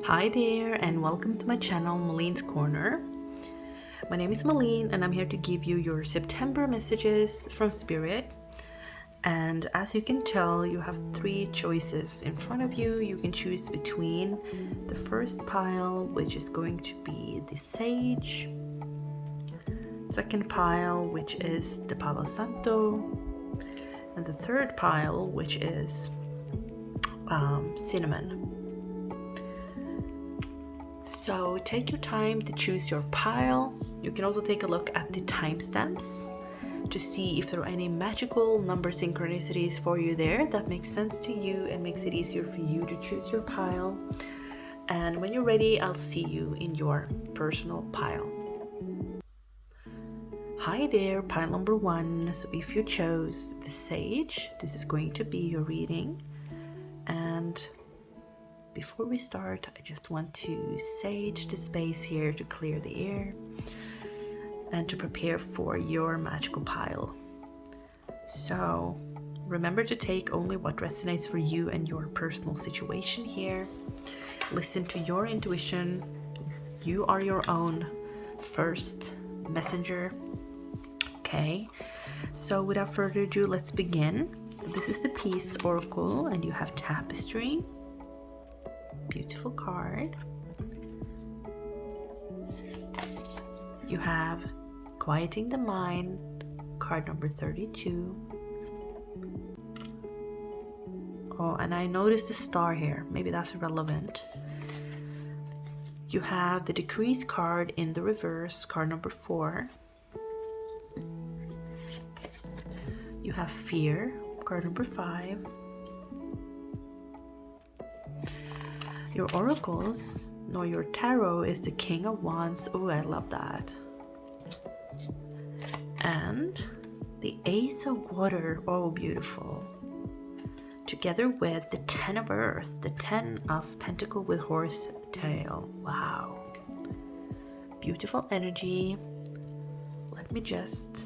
Hi there and welcome to my channel Maline's Corner. My name is Maline and I'm here to give you your September messages from Spirit. And as you can tell, you have three choices in front of you. You can choose between the first pile, which is going to be the Sage, second pile, which is the Palo Santo, and the third pile, which is Cinnamon. So take your time to choose your pile. You can also take a look at the timestamps to see if there are any magical number synchronicities for you there that makes sense to you and makes it easier for you to choose your pile. And when you're ready, I'll see you in your personal pile. Hi there, pile number 1. So if you chose the Sage, this is going to be your reading. And before we start, I just want to sage the space here to clear the air and to prepare for your magical pile. So remember to take only what resonates for you and your personal situation here. Listen to your intuition. You are your own first messenger. Okay, so without further ado, let's begin. So this is the Peace Oracle and you have Tapestry. Beautiful card. You have Quieting the Mind, card number 32. Oh, and I noticed a star here. Maybe that's relevant. You have the Decrease card in the reverse, card number 4. You have Fear, card number 5. Your oracles, no, your tarot is the King of Wands. Oh, I love that. And the Ace of Water. Oh, beautiful. Together with the 10 of Earth, the 10 of Pentacle with horse tail. Wow. Beautiful energy. Let me just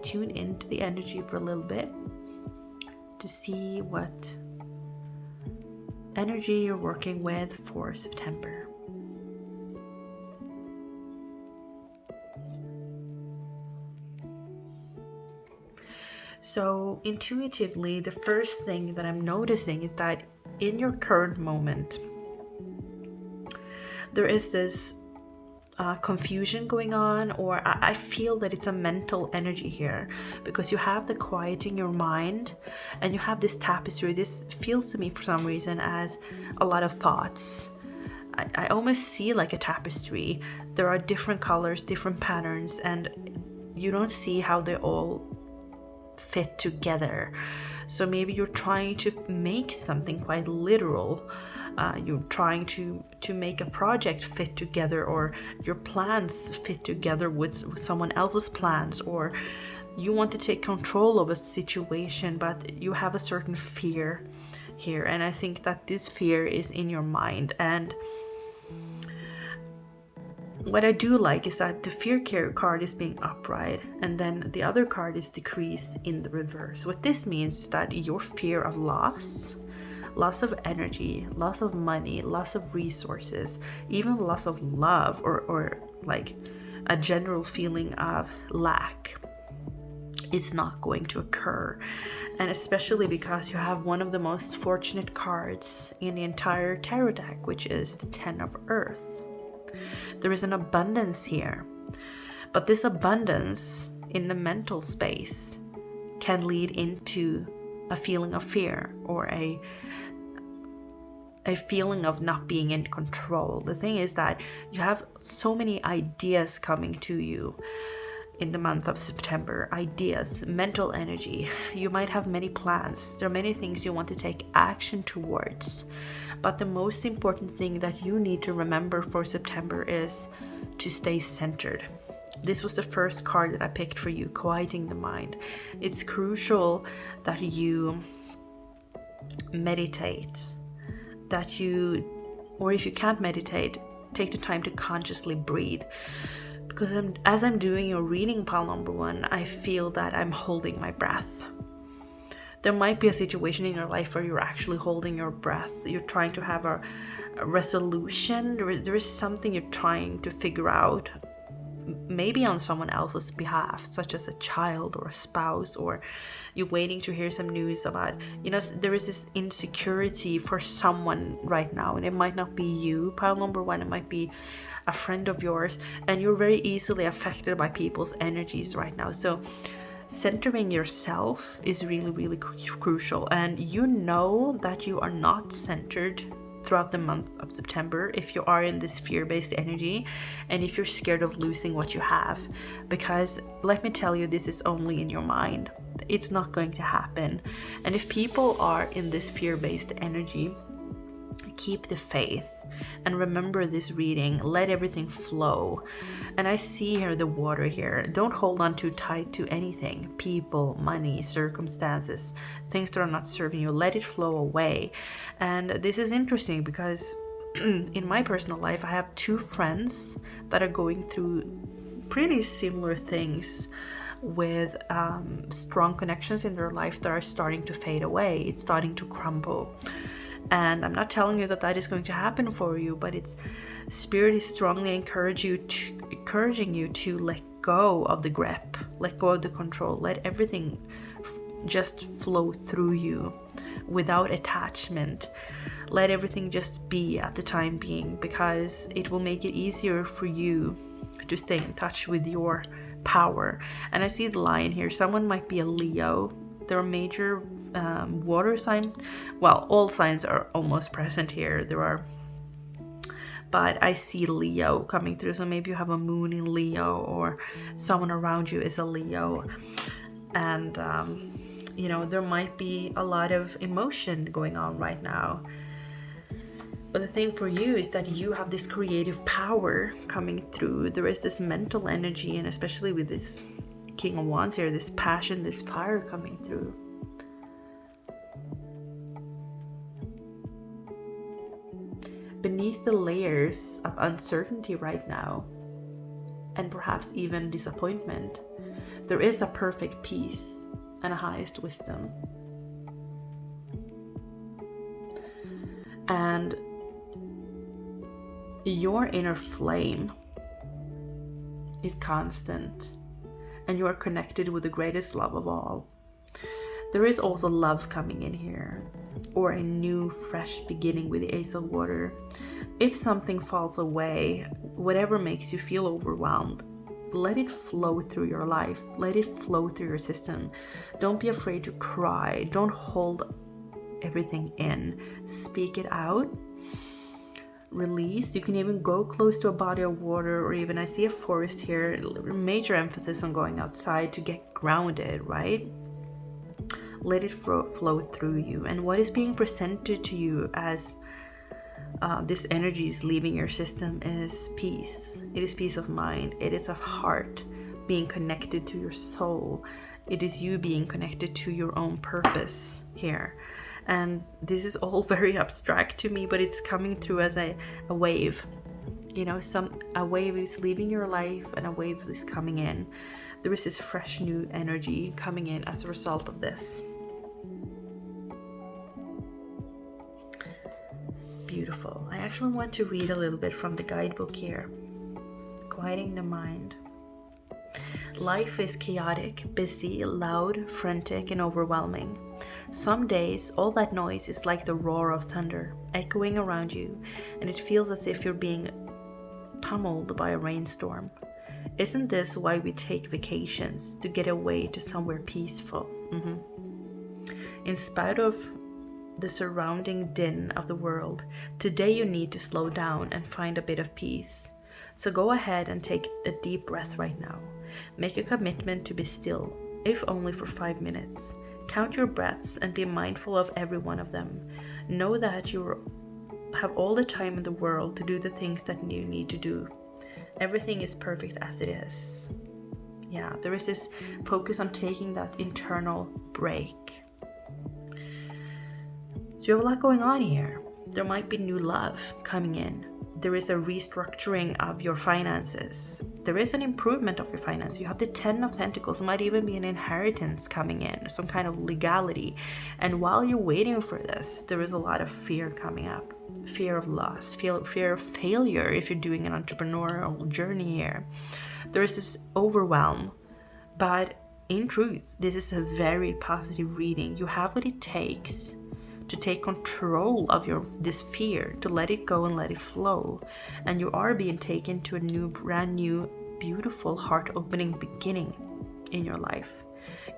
tune into the energy for a little bit to see what energy you're working with for September. So intuitively, the first thing that I'm noticing is that in your current moment, there is this confusion going on, or I feel that it's a mental energy here because you have the quieting your mind and you have this tapestry. This feels to me for some reason as a lot of thoughts. I almost see like a tapestry. There are different colors, different patterns, and you don't see how they all fit together. So maybe you're trying to make something quite literal. You're trying to make a project fit together, or your plans fit together with someone else's plans, or you want to take control of a situation, but you have a certain fear here. And I think that this fear is in your mind. And what I do like is that the Fear card is being upright, and then the other card is Decrease in the reverse. What this means is that your fear of loss of energy, loss of money, loss of resources, even loss of love, or like a general feeling of lack is not going to occur. And especially because you have one of the most fortunate cards in the entire tarot deck, which is the 10 of Earth. There is an abundance here, but this abundance in the mental space can lead into a feeling of fear, or a feeling of not being in control. The thing is that you have so many ideas coming to you in the month of September. Ideas, mental energy. You might have many plans. There are many things you want to take action towards. But the most important thing that you need to remember for September is to stay centered. This was the first card that I picked for you, Quieting the Mind. It's crucial that you meditate, that you, or if you can't meditate, take the time to consciously breathe. Because as I'm doing your reading, pile number 1, I feel that I'm holding my breath. There might be a situation in your life where you're actually holding your breath. You're trying to have a resolution. There is something you're trying to figure out, maybe on someone else's behalf, such as a child or a spouse, or you're waiting to hear some news about, there is this insecurity for someone right now, and it might not be you, pile number one, it might be a friend of yours, and you're very easily affected by people's energies right now. So centering yourself is really, really crucial, and that you are not centered throughout the month of September if you are in this fear-based energy, and if you're scared of losing what you have, because let me tell you, this is only in your mind. It's not going to happen. And if people are in this fear-based energy, keep the faith and remember this reading. Let everything flow. And I see here the water here. Don't hold on too tight to anything, people, money, circumstances, things that are not serving you. Let it flow away. And this is interesting because in my personal life, I have 2 friends that are going through pretty similar things with strong connections in their life that are starting to fade away. It's starting to crumble. And I'm not telling you that that is going to happen for you, but Spirit is strongly encouraging you to let go of the grip, let go of the control, let everything just flow through you without attachment. Let everything just be at the time being, because it will make it easier for you to stay in touch with your power. And I see the lion here. Someone might be a Leo. There are major water sign. Well, all signs are almost present here. But I see Leo coming through. So maybe you have a moon in Leo, or someone around you is a Leo. And, there might be a lot of emotion going on right now. But the thing for you is that you have this creative power coming through. There is this mental energy, and especially with this King of Wands here, this passion, this fire coming through. Beneath the layers of uncertainty right now, and perhaps even disappointment, there is a perfect peace and a highest wisdom. And your inner flame is constant, and you are connected with the greatest love of all. There is also love coming in here, or a new fresh beginning with the Ace of Water. If something falls away, whatever makes you feel overwhelmed, let it flow through your life. Let it flow through your system. Don't be afraid to cry. Don't hold everything in. Speak it out. Release. You can even go close to a body of water, or even I see a forest here. Major emphasis on going outside to get grounded, right? Let it flow through you. And what is being presented to you as this energy is leaving your system is peace. It is peace of mind. It is of heart, being connected to your soul. It is you being connected to your own purpose here. And this is all very abstract to me, but it's coming through as a wave. A wave is leaving your life and a wave is coming in. There is this fresh new energy coming in as a result of this. Beautiful. I actually want to read a little bit from the guidebook here. Quieting the mind. Life is chaotic, busy, loud, frantic, and overwhelming. Some days, all that noise is like the roar of thunder, echoing around you, and it feels as if you're being pummeled by a rainstorm. Isn't this why we take vacations? To get away to somewhere peaceful? In spite of the surrounding din of the world, today you need to slow down and find a bit of peace. So go ahead and take a deep breath right now. Make a commitment to be still, if only for 5 minutes. Count your breaths and be mindful of every one of them. Know that you have all the time in the world to do the things that you need to do. Everything is perfect as it is. Yeah, there is this focus on taking that internal break. So you have a lot going on here. There might be new love coming in. There is a restructuring of your finances. There is an improvement of your finances. You have the 10 of Pentacles. It might even be an inheritance coming in, some kind of legality. And while you're waiting for this, there is a lot of fear coming up. Fear of loss, fear of failure if you're doing an entrepreneurial journey here. There is this overwhelm. But in truth, this is a very positive reading. You have what it takes to take control of this fear, to let it go and let it flow. And you are being taken to a brand new, beautiful, heart-opening beginning in your life.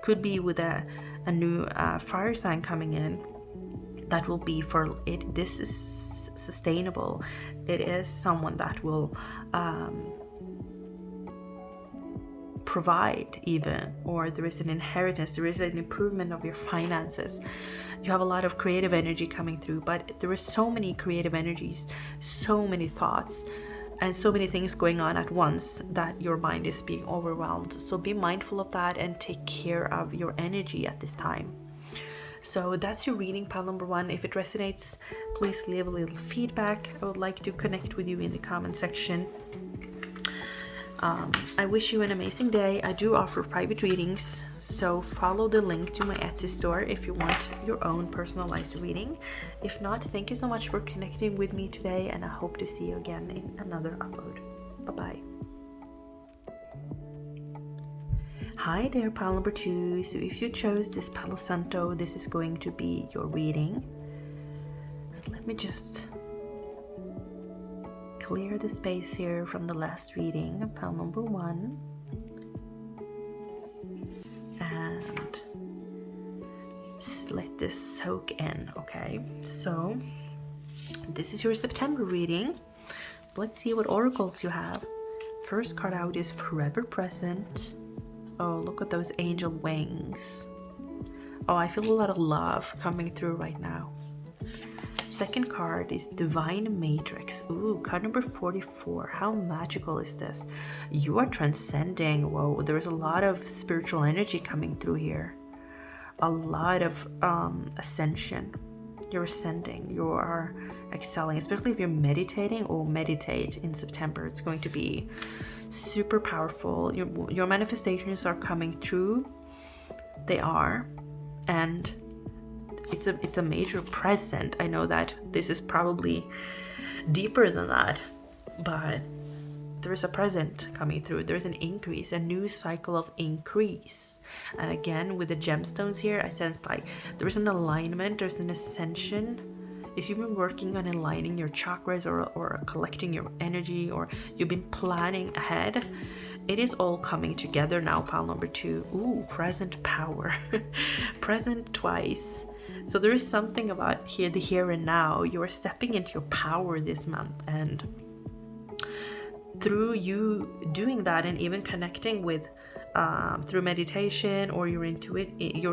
Could be with a new fire sign coming in that will be for it. This is sustainable. It is someone that will provide even, or there is an inheritance, there is an improvement of your finances. You have a lot of creative energy coming through, but there are so many creative energies, so many thoughts, and so many things going on at once that your mind is being overwhelmed. So be mindful of that and take care of your energy at this time. So that's your reading, pile number 1. If it resonates, please leave a little feedback. I would like to connect with you in the comment section. I wish you an amazing day. I do offer private readings, so follow the link to my Etsy store if you want your own personalized reading. If not, thank you so much for connecting with me today, and I hope to see you again in another upload. Bye-bye. Hi there, pile number 2. So if you chose this Palo Santo, this is going to be your reading. So let me just clear the space here from the last reading, pile number 1, and just let this soak in. Okay, so this is your September reading. So let's see what oracles you have. First card out is Forever Present. Oh, look at those angel wings. Oh, I feel a lot of love coming through right now. Second card is Divine Matrix. Ooh, card number 44. How magical is this? You are transcending. Whoa, there's a lot of spiritual energy coming through here. A lot of ascension. You're ascending. You are excelling, especially if you're meditating. Or meditate in September. It's going to be super powerful. Your manifestations are coming true. They are. And it's a major present. I know that this is probably deeper than that, but there's a present coming through. There's an increase, a new cycle of increase. And again, with the gemstones here, I sense like there's an alignment, there's an ascension. If you've been working on aligning your chakras or collecting your energy, or you've been planning ahead, it is all coming together now, pile number 2. Ooh, present power. Present twice. So there is something about the here and now. You are stepping into your power this month, and through you doing that and even connecting with through meditation or your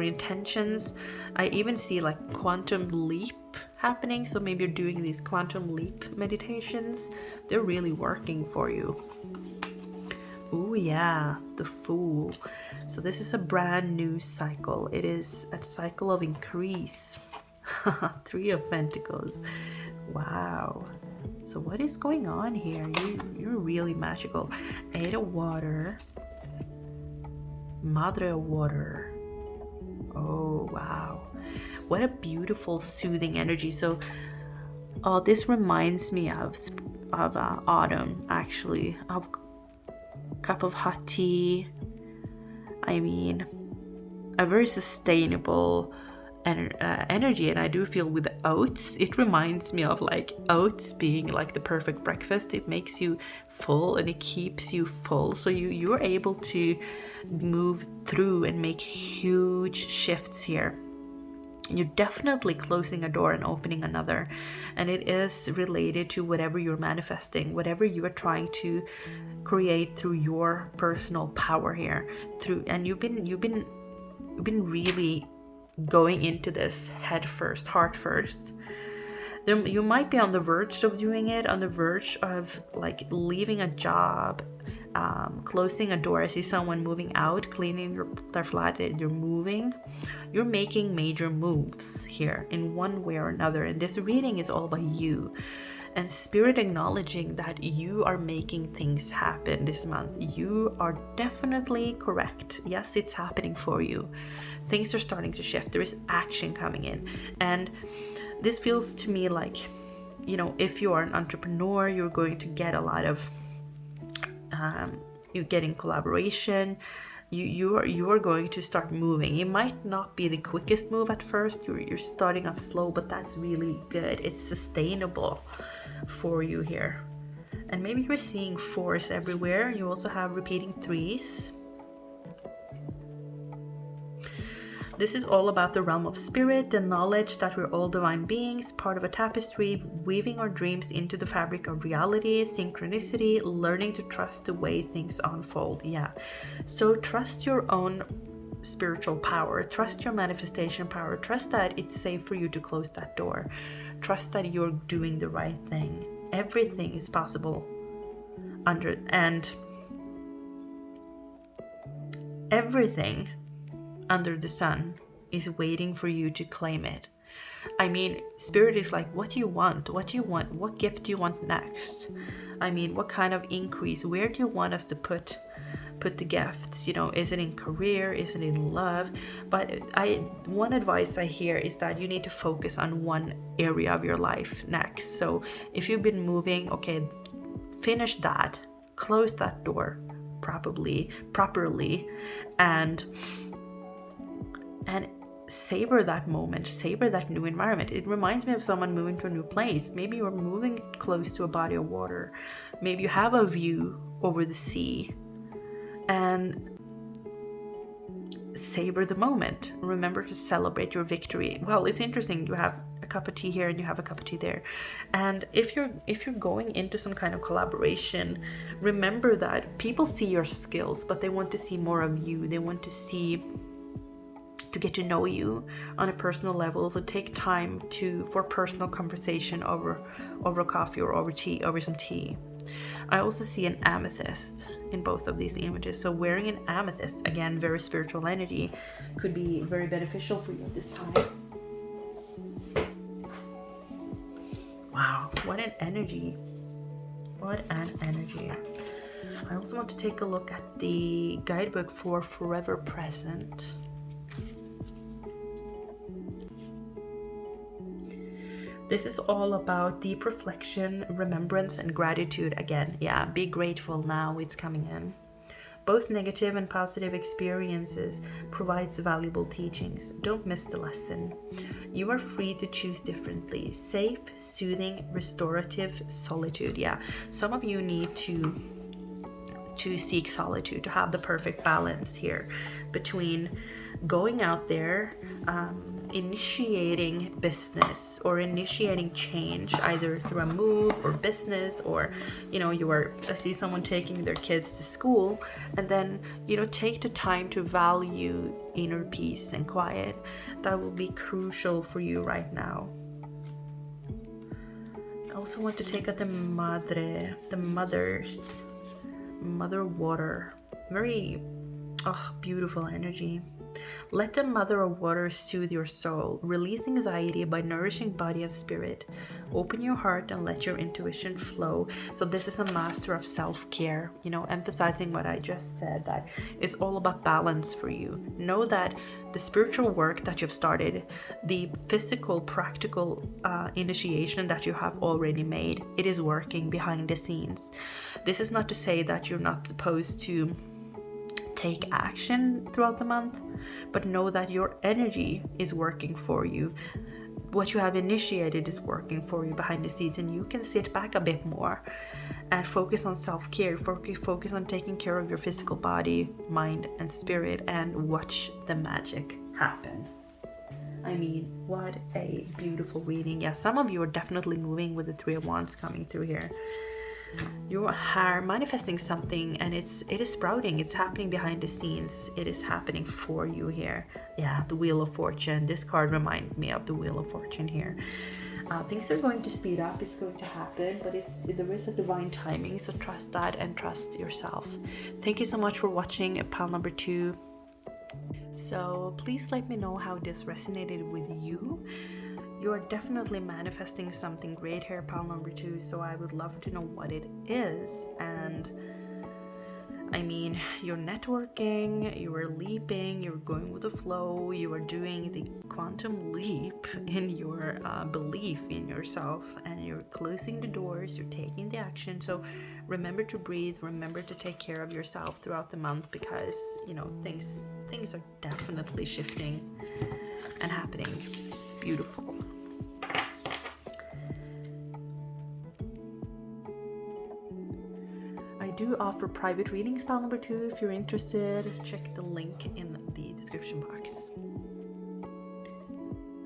intentions, I even see like quantum leap happening. So maybe you're doing these quantum leap meditations. They're really working for you. Oh yeah, the Fool. So this is a brand new cycle. It is a cycle of increase. 3 of Pentacles. Wow. So what is going on here? You're really magical. 8 of Water. Madre of Water. Oh wow. What a beautiful soothing energy. So this reminds me of autumn, actually, of cup of hot tea. I mean, a very sustainable energy. And I do feel with the oats, it reminds me of like oats being like the perfect breakfast. It makes you full and it keeps you full, so you're able to move through and make huge shifts here. You're definitely closing a door and opening another, and it is related to whatever you're manifesting, whatever you are trying to create through your personal power here. And you've been really going into this head first, heart first. You might be on the verge of doing it, on the verge of like leaving a job, closing a door. I see someone moving out, cleaning their flat. You're moving. You're making major moves here in one way or another. And this reading is all about you. And Spirit acknowledging that you are making things happen this month. You are definitely correct. Yes, it's happening for you. Things are starting to shift. There is action coming in. And this feels to me like, you know, if you are an entrepreneur, you're going to get a lot of, you're getting collaboration. You are going to start moving. It might not be the quickest move at first. You're starting off slow, but that's really good. It's sustainable for you here. And maybe you're seeing 4s everywhere. You also have repeating 3s. This is all about the realm of spirit, the knowledge that we're all divine beings, part of a tapestry, weaving our dreams into the fabric of reality, synchronicity, learning to trust the way things unfold. Yeah. So trust your own spiritual power, trust your manifestation power, trust that it's safe for you to close that door, trust that you're doing the right thing. Everything is possible everything under the sun is waiting for you to claim it. I mean, Spirit is like, what do you want? What do you want? What gift do you want next? I mean, what kind of increase? Where do you want us to put the gifts? You know, is it in career? Is it in love? But one advice I hear is that you need to focus on one area of your life next. So if you've been moving, okay, finish that, close that door properly, and savor that moment, savor that new environment. It reminds me of someone moving to a new place. Maybe you're moving close to a body of water. Maybe you have a view over the sea, and savor the moment. Remember to celebrate your victory. Well, it's interesting. You have a cup of tea here and you have a cup of tea there. And if you're going into some kind of collaboration, remember that people see your skills, but they want to see more of you. They want to get to know you on a personal level. So take time for personal conversation over coffee or over some tea. I also see an amethyst in both of these images. So wearing an amethyst, again, very spiritual energy, could be very beneficial for you at this time. Wow, what an energy. What an energy. I also want to take a look at the guidebook for Forever Present. This is all about deep reflection, remembrance, and gratitude. Again, yeah, be grateful now, it's coming in. Both negative and positive experiences provides valuable teachings. Don't miss the lesson. You are free to choose differently. Safe, soothing, restorative, solitude. Yeah, some of you need to seek solitude, to have the perfect balance here between going out there, initiating business or initiating change, either through a move or business, or I see someone taking their kids to school, and then take the time to value inner peace and quiet. That will be crucial for you right now. I also want to take out the mother water. Very beautiful energy. Let the mother of water soothe your soul. Release anxiety by nourishing body and spirit. Open your heart and let your intuition flow. So this is a master of self-care, emphasizing what I just said, that it's all about balance for you. Know that the spiritual work that you've started, the physical, practical initiation that you have already made, it is working behind the scenes. This is not to say that you're not supposed to take action throughout the month, but know that your energy is working for you. What you have initiated is working for you behind the scenes, and you can sit back a bit more and focus on self-care, focus on taking care of your physical body, mind, and spirit, and watch the magic happen. I mean, what a beautiful reading. Yeah, some of you are definitely moving with the 3 of Wands coming through here. You are manifesting something, and it is sprouting. It's happening behind the scenes. It is happening for you here. Yeah, the Wheel of Fortune. This card reminds me of the Wheel of Fortune here. Things are going to speed up. It's going to happen, but there is a divine timing. So trust that and trust yourself. Thank you so much for watching pile number 2. So please let me know how this resonated with you. You are definitely manifesting something great here, pile number 2, so I would love to know what it is. And I mean, you're networking, you are leaping, you're going with the flow, you are doing the quantum leap in your belief in yourself, and you're closing the doors, you're taking the action. So remember to breathe, remember to take care of yourself throughout the month, because you know things are definitely shifting and happening. Beautiful. I do offer private readings, pile number 2. If you're interested, check the link in the description box.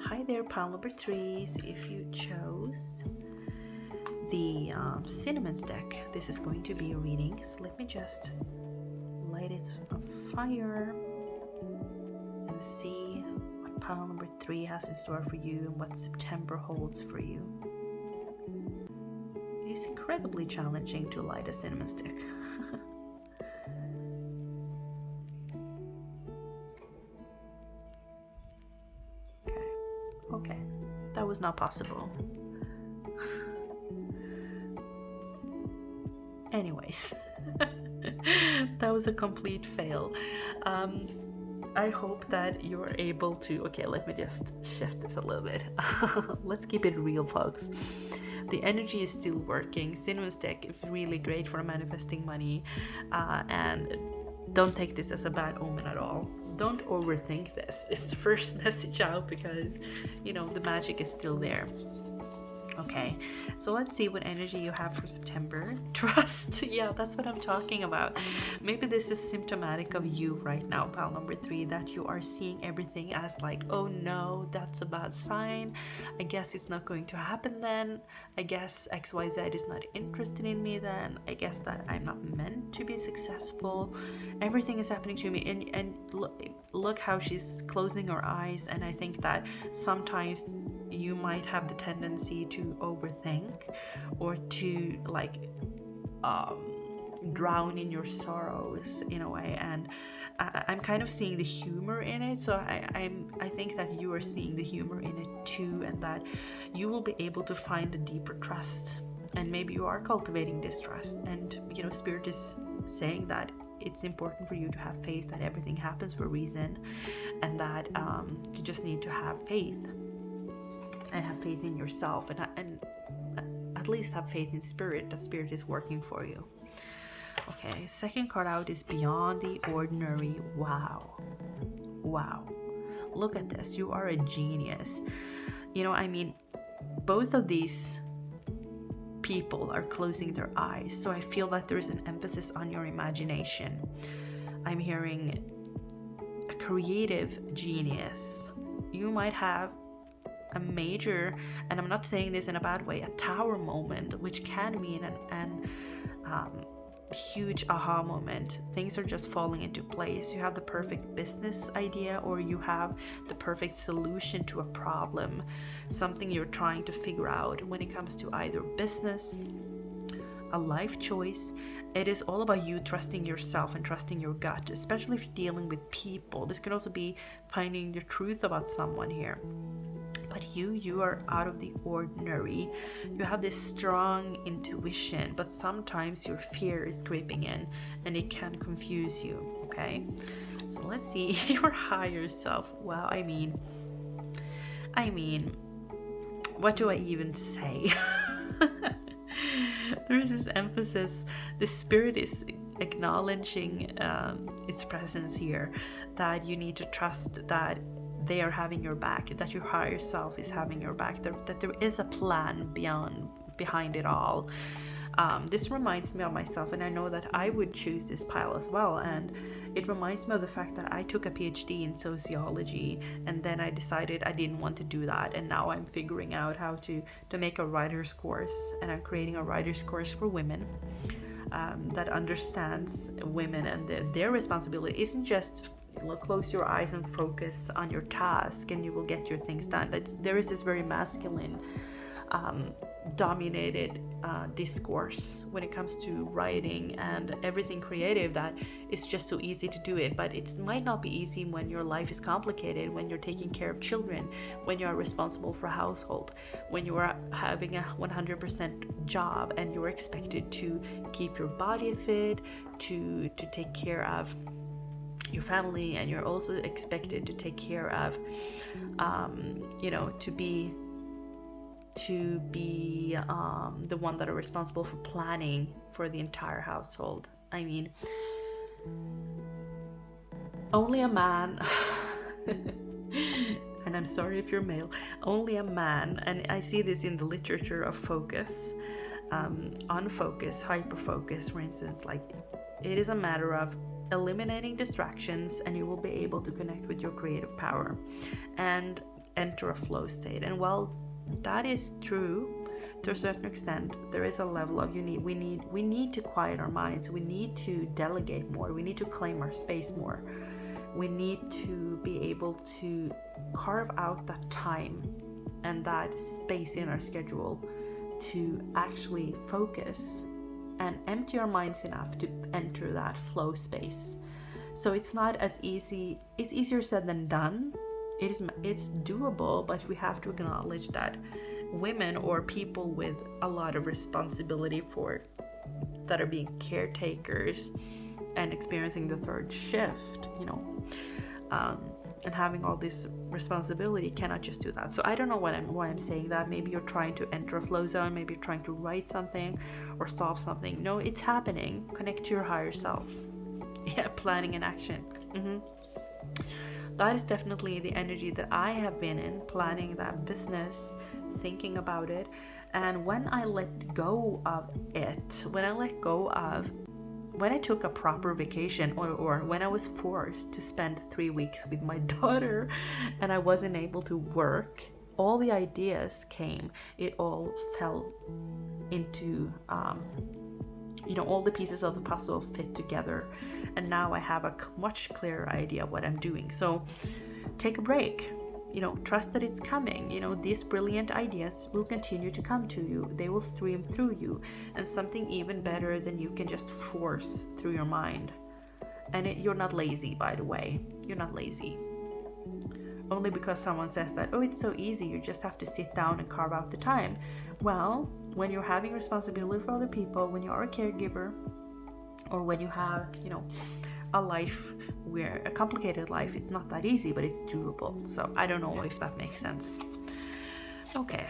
Hi there, pile number 3. So if you chose the Cinnamon's deck, this is going to be a reading. So let me just light it on fire and see what pile number 3 has in store for you and what September holds for you. It's incredibly challenging to light a cinnamon stick. Okay, that was not possible. Anyways, that was a complete fail. I hope that you're able to, okay, let me just shift this a little bit. Let's keep it real, folks. The energy is still working. Cinnamon stick is really great for manifesting money, and don't take this as a bad omen at all. Don't overthink this. It's the first message out, because you know the magic is still there. Okay, so let's see what energy you have for September. Trust, yeah, that's what I'm talking about. Maybe this is symptomatic of you right now, pile number 3, that you are seeing everything as like, oh no, that's a bad sign. I guess it's not going to happen then. I guess XYZ is not interested in me then. I guess that I'm not meant to be successful. Everything is happening to me, and look how she's closing her eyes. And I think that sometimes you might have the tendency to overthink, or to like drown in your sorrows in a way, and I'm kind of seeing the humor in it. So I think that you are seeing the humor in it too, and that you will be able to find a deeper trust, and maybe you are cultivating this trust. And you know, Spirit is saying that it's important for you to have faith that everything happens for a reason, and that you just need to have faith, and have faith in yourself, and at least have faith in Spirit, that Spirit is working for you. Okay, second card out is Beyond the Ordinary. Wow, look at this. You are a genius. You know, I mean, both of these people are closing their eyes, so I feel that there's an emphasis on your imagination. I'm hearing a creative genius. You might have a major, and I'm not saying this in a bad way, a tower moment, which can mean an huge aha moment. Things are just falling into place. You have the perfect business idea, or you have the perfect solution to a problem, something you're trying to figure out. When it comes to either business, a life choice, it is all about you trusting yourself and trusting your gut, especially if you're dealing with people. This could also be finding the truth about someone here. But you are out of the ordinary. You have this strong intuition, but sometimes your fear is creeping in, and it can confuse you. Okay, so let's see your higher self. Wow, I mean, what do I even say? There is this emphasis. The Spirit is acknowledging its presence here, that you need to trust that they are having your back, that your higher self is having your back, that there is a plan behind it all. This reminds me of myself, and I know that I would choose this pile as well. And it reminds me of the fact that I took a PhD in sociology, and then I decided I didn't want to do that, and now I'm figuring out how to make a writer's course, and I'm creating a writer's course for women that understands women and their responsibility isn't just close your eyes and focus on your task and you will get your things done. There is this very masculine dominated discourse when it comes to writing and everything creative, that it's just so easy to do it. But it might not be easy when your life is complicated, when you're taking care of children, when you are responsible for a household, when you are having a 100% job and you're expected to keep your body fit, to take care of your family, and you're also expected to take care of to be the one that are responsible for planning for the entire household. I mean, only a man and I'm sorry if you're male, only a man, and I see this in the literature of focus, unfocus, hyper-focus, for instance, like it is a matter of eliminating distractions and you will be able to connect with your creative power and enter a flow state. And while that is true to a certain extent, there is a level of we need to quiet our minds, we need to delegate more, we need to claim our space more, we need to be able to carve out that time and that space in our schedule to actually focus and empty our minds enough to enter that flow space. So it's not as easy, it's easier said than done. It's doable, but we have to acknowledge that women or people with a lot of responsibility that are being caretakers and experiencing the third shift, and having all this responsibility cannot just do that. So I don't know why I'm saying that. Maybe you're trying to enter a flow zone, maybe you're trying to write something or solve something. No, it's happening. Connect to your higher self. Yeah, planning and action. That is definitely the energy that I have been in, planning that business, thinking about it. And when I let go of it, when I took a proper vacation, or when I was forced to spend 3 weeks with my daughter and I wasn't able to work, all the ideas came. It all fell into, all the pieces of the puzzle fit together. And now I have a much clearer idea of what I'm doing. So take a break. Trust that it's coming. These brilliant ideas will continue to come to you. They will stream through you, and something even better than you can just force through your mind. And you're not lazy, by the way. You're not lazy. Only because someone says that, oh, it's so easy, you just have to sit down and carve out the time. Well, when you're having responsibility for other people, when you are a caregiver, or when you have, a complicated life, it's not that easy, but it's doable. So I don't know if that makes sense. Okay.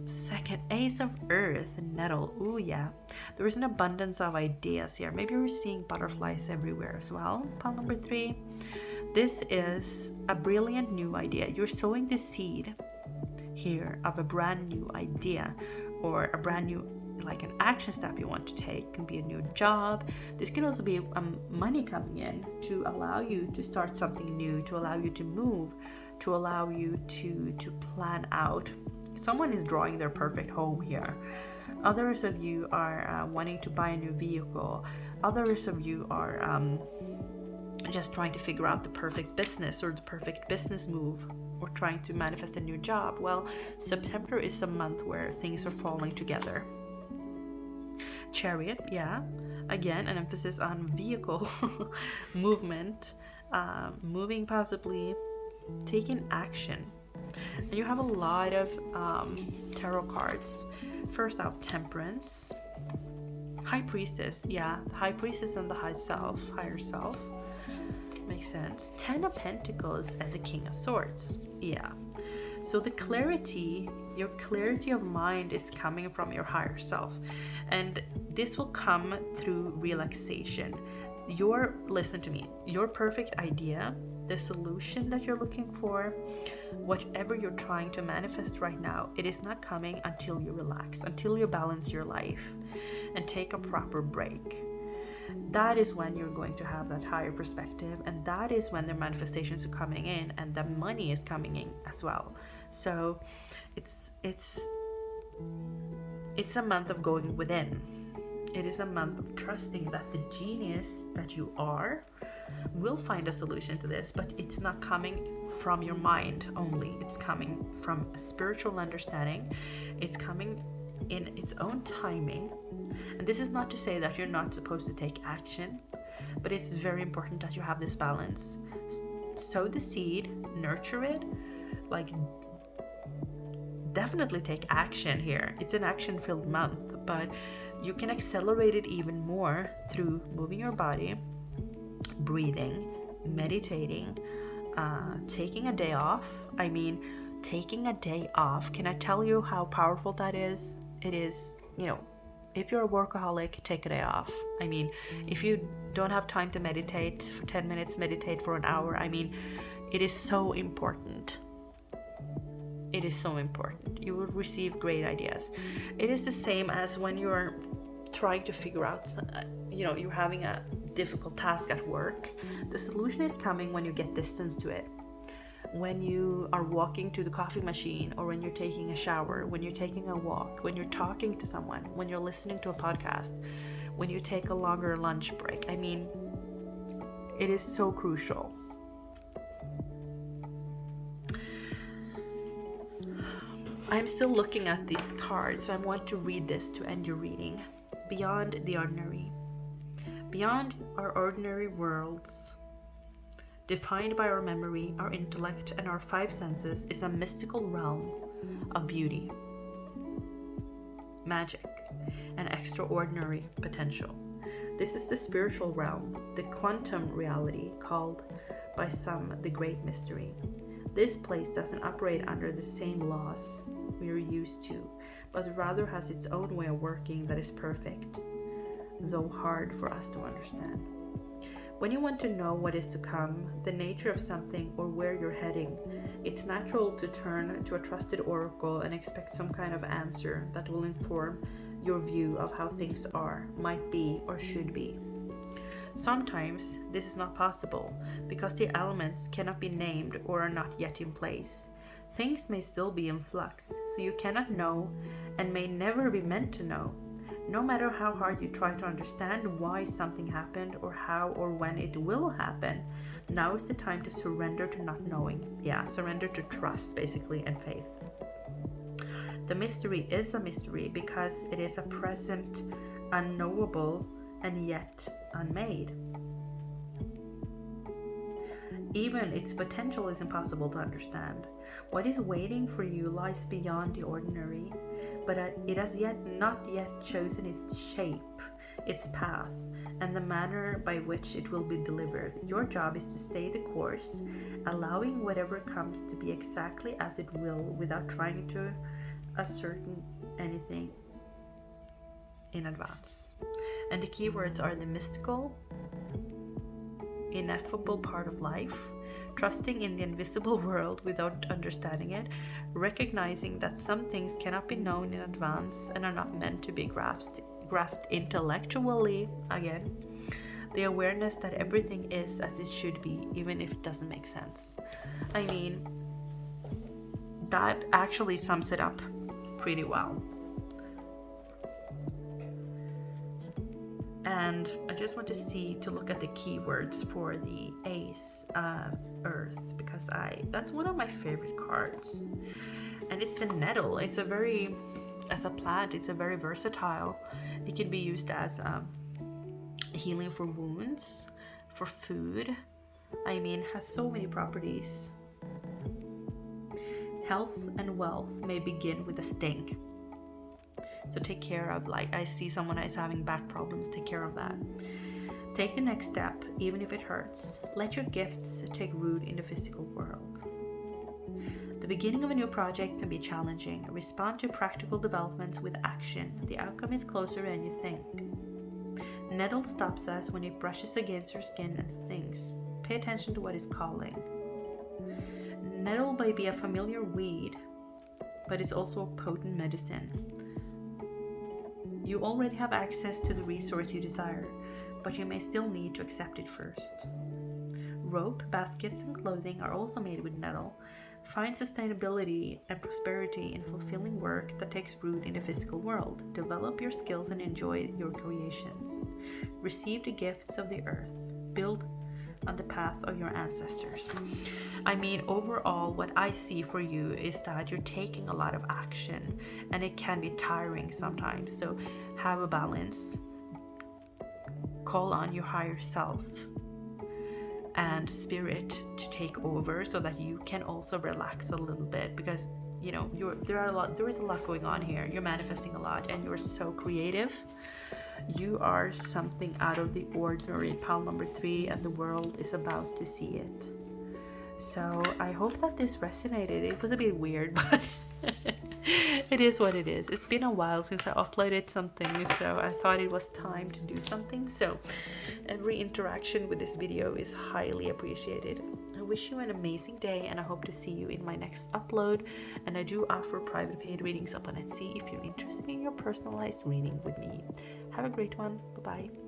Second, Ace of Earth, Nettle. Ooh, yeah. There is an abundance of ideas here. Maybe you're seeing butterflies everywhere as well. Pile number 3. This is a brilliant new idea. You're sowing the seed here of a brand new idea, or a brand new, like an action step you want to take. It can be a new job. This can also be money coming in to allow you to start something new, to allow you to move, to allow you to plan out. Someone is drawing their perfect home here. Others of you are wanting to buy a new vehicle. Others of you are just trying to figure out the perfect business or the perfect business move, or trying to manifest a new job. Well, September is a month where things are falling together. Chariot, yeah. Again, an emphasis on vehicle movement, moving, possibly taking action. And you have a lot of tarot cards. First out, Temperance, High Priestess, yeah, the High Priestess and the higher self. Makes sense. 10 of Pentacles and the King of Swords, yeah. So the clarity, your clarity of mind is coming from your higher self, and this will come through relaxation. Listen to me, your perfect idea, the solution that you're looking for, whatever you're trying to manifest right now, it is not coming until you relax, until you balance your life. and take a proper break. That is when you're going to have that higher perspective, and that is when the manifestations are coming in and the money is coming in as well. So it's a month of going within. It is a month of trusting that the genius that you are will find a solution to this, but it's not coming from your mind only. It's coming from a spiritual understanding. It's coming in its own timing. And this is not to say that you're not supposed to take action, but it's very important that you have this balance. Sow the seed, nurture it, like definitely take action here. It's an action-filled month, but you can accelerate it even more through moving your body, breathing, meditating, taking a day off. I mean, taking a day off, can I tell you how powerful that is? It is, if you're a workaholic, take a day off. I mean, if you don't have time to meditate for 10 minutes, meditate for an hour. I mean, it is so important. It is so important. You will receive great ideas. It is the same as when you're trying to figure out, you're having a difficult task at work. The solution is coming when you get distance to it. When you are walking to the coffee machine, or when you're taking a shower, when you're taking a walk, when you're talking to someone, when you're listening to a podcast, when you take a longer lunch break. I mean, it is so crucial. I'm still looking at these cards, so I want to read this to end your reading. Beyond the ordinary. Beyond our ordinary worlds, defined by our memory, our intellect, and our five senses, is a mystical realm of beauty, magic, and extraordinary potential. This is the spiritual realm, the quantum reality, called by some the great mystery. This place doesn't operate under the same laws we are used to, but rather has its own way of working that is perfect, though hard for us to understand. When you want to know what is to come, the nature of something, or where you're heading, it's natural to turn to a trusted oracle and expect some kind of answer that will inform your view of how things are, might be, or should be. Sometimes this is not possible because the elements cannot be named or are not yet in place. Things may still be in flux, so you cannot know and may never be meant to know. No matter how hard you try to understand why something happened or how or when it will happen, now is the time to surrender to not knowing. Surrender to trust, basically, and faith. The mystery is a mystery because it is a present, unknowable, and yet unmade. Even its potential is impossible to understand. What is waiting for you lies beyond the ordinary, but it has not yet chosen its shape, its path, and the manner by which it will be delivered. Your job is to stay the course, allowing whatever comes to be exactly as it will without trying to ascertain anything in advance. And the keywords are the mystical, ineffable part of life, trusting in the invisible world without understanding it, recognizing that some things cannot be known in advance and are not meant to be grasped intellectually, again, the awareness that everything is as it should be, even if it doesn't make sense. I mean, that actually sums it up pretty well. And I just want to look at the keywords for the Ace of Earth, because that's one of my favorite cards. And it's the nettle. As a plant, it's a very versatile. It can be used as healing for wounds, for food. I mean, has so many properties. Health and wealth may begin with a sting. So take care of, I see someone is having back problems, take care of that. Take the next step, even if it hurts. Let your gifts take root in the physical world. The beginning of a new project can be challenging. Respond to practical developments with action. The outcome is closer than you think. Nettle stops us when it brushes against your skin and stings. Pay attention to what is calling. Nettle may be a familiar weed, but it's also a potent medicine. You already have access to the resource you desire, but you may still need to accept it first. Rope, baskets, and clothing are also made with metal. Find sustainability and prosperity in fulfilling work that takes root in the physical world. Develop your skills and enjoy your creations. Receive the gifts of the earth. Build on the path of your ancestors. I mean, overall, what I see for you is that you're taking a lot of action, and it can be tiring sometimes. So have a balance. Call on your higher self and spirit to take over so that you can also relax a little bit, because you know there is a lot going on here. You're manifesting a lot and you're so creative. You are something out of the ordinary, pile number 3, and the world is about to see it. So I hope that this resonated. It was a bit weird, but it is what it is. It's been a while since I uploaded something, so I thought it was time to do something. So every interaction with this video is highly appreciated. I wish you an amazing day, and I hope to see you in my next upload. And I do offer private paid readings up on Etsy if you're interested in your personalized reading with me. Have a great one. Bye bye.